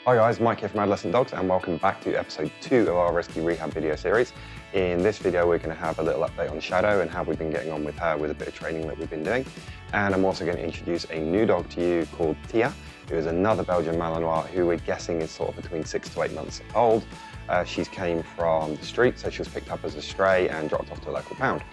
Hi guys, Mike here from Adolescent Dogs and welcome back to episode 2 of our rescue rehab video series. In this video we're going to have a little update on Shadow and how we've been getting on with her with a bit of training that we've been doing. And I'm also going to introduce a new dog to you called Tia, who is another Belgian Malinois who we're guessing is sort of between 6 to 8 months old. She's came from the street, so she was picked up as a stray and dropped off to a local pound.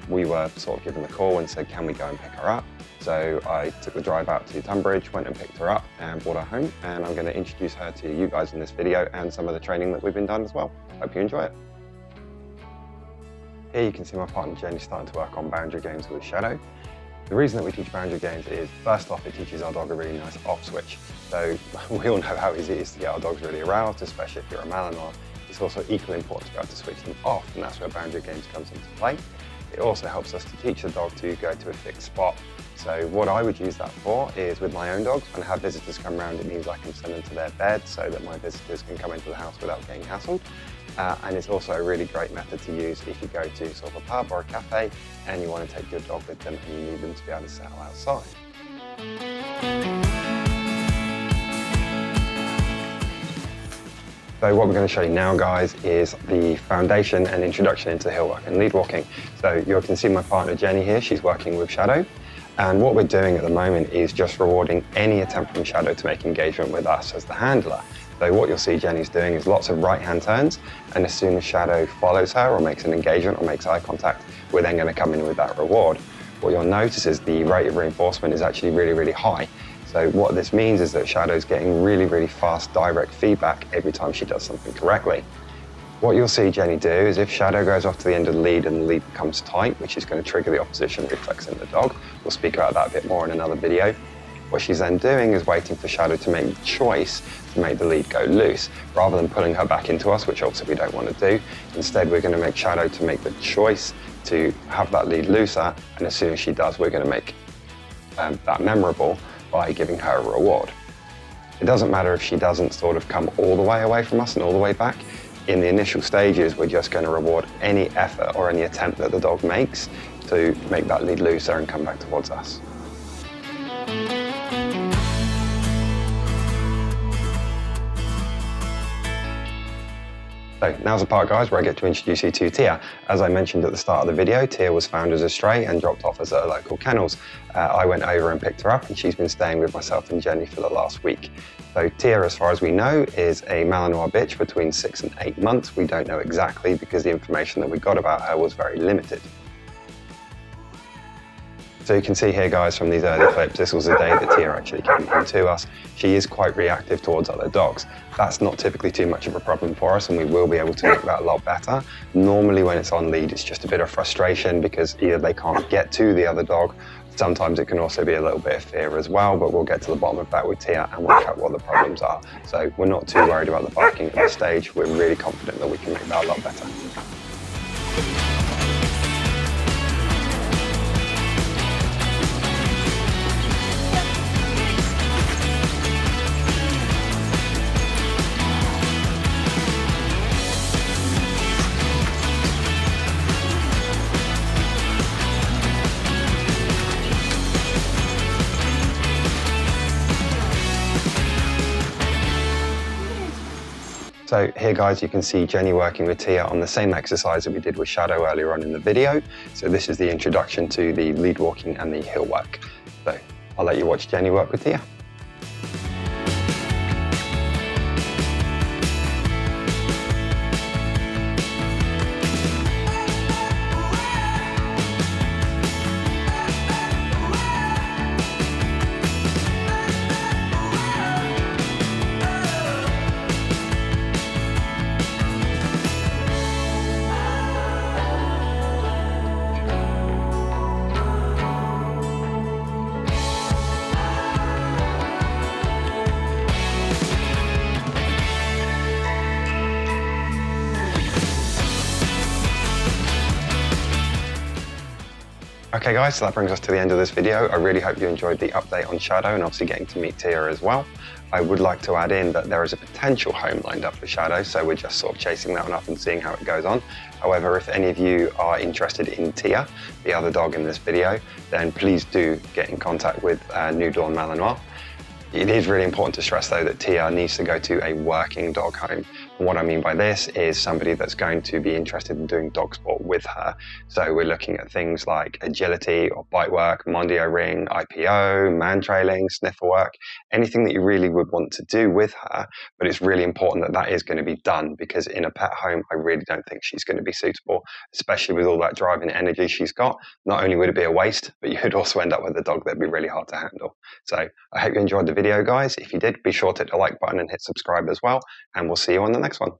We were sort of given the call and said, can we go and pick her up? So I took the drive out to Tunbridge, went and picked her up and brought her home, and I'm going to introduce her to you guys in this video and some of the training that we've been done as well. Hope you enjoy it. Here you can see my partner Jenny starting to work on Banjo Games with Shadow. The reason that we teach Banjo Games is, first off, it teaches our dog a really nice off switch. So we all know how easy it is to get our dogs really aroused, especially if you're a Malinois. It's also equally important to be able to switch them off, and that's where Banjo Games comes into play. It also helps us to teach the dog to go to a fixed spot. So what I would use that for is with my own dogs. When I have visitors come around, it means I can send them to their bed so that my visitors can come into the house without getting hassled. And it's also a really great method to use if you go to sort of a pub or a cafe and you want to take your dog with them and you need them to be able to settle outside. So what we're going to show you now, guys, is the foundation and introduction into hill work and lead walking. So you can see my partner Jenny here, she's working with Shadow. And what we're doing at the moment is just rewarding any attempt from Shadow to make engagement with us as the handler. So what you'll see Jenny's doing is lots of right-hand turns, and as soon as Shadow follows her or makes an engagement or makes eye contact, we're then going to come in with that reward. What you'll notice is the rate of reinforcement is actually really, really high. So what this means is that Shadow's getting really, really fast direct feedback every time she does something correctly. What you'll see Jenny do is if Shadow goes off to the end of the lead and the lead becomes tight, which is going to trigger the opposition reflex in the dog. We'll speak about that a bit more in another video. What she's then doing is waiting for Shadow to make the choice to make the lead go loose, rather than pulling her back into us, which obviously we don't want to do. Instead, we're going to make Shadow to make the choice to have that lead looser, and as soon as she does, we're going to make that memorable by giving her a reward. It doesn't matter if she doesn't sort of come all the way away from us and all the way back. In the initial stages, we're just going to reward any effort or any attempt that the dog makes to make that lead looser and come back towards us. So now's the part, guys, where I get to introduce you to Tia. As I mentioned at the start of the video, Tia was found as a stray and dropped off as at a local kennels. I went over and picked her up, and she's been staying with myself and Jenny for the last week. So Tia, as far as we know, is a Malinois bitch between 6 and 8 months. We don't know exactly because the information that we got about her was very limited. So you can see here, guys, from these early clips, this was the day that Tia actually came home to us. She is quite reactive towards other dogs. That's not typically too much of a problem for us, and we will be able to make that a lot better. Normally when it's on lead, it's just a bit of frustration because either they can't get to the other dog. Sometimes it can also be a little bit of fear as well, but we'll get to the bottom of that with Tia and work out what the problems are. So we're not too worried about the barking at this stage. We're really confident that we can make that a lot better. So here, guys, you can see Jenny working with Tia on the same exercise that we did with Shadow earlier on in the video. So this is the introduction to the lead walking and the hill work. So I'll let you watch Jenny work with Tia. Okay guys, so that brings us to the end of this video. I really hope you enjoyed the update on Shadow and obviously getting to meet Tia as well. I would like to add in that there is a potential home lined up for Shadow, so we're just sort of chasing that one up and seeing how it goes on. However, if any of you are interested in Tia, the other dog in this video, then please do get in contact with New Dawn Malinois. It is really important to stress, though, that Tia needs to go to a working dog home. And what I mean by this is somebody that's going to be interested in doing dog sport with her. So we're looking at things like agility or bite work, Mondio ring, IPO, man trailing, sniffer work, anything that you really would want to do with her. But it's really important that that is going to be done, because in a pet home, I really don't think she's going to be suitable, especially with all that drive and energy she's got. Not only would it be a waste, but you'd also end up with a dog that'd be really hard to handle. So I hope you enjoyed the video, guys. If you did, be sure to hit the like button and hit subscribe as well, and we'll see you on the next one.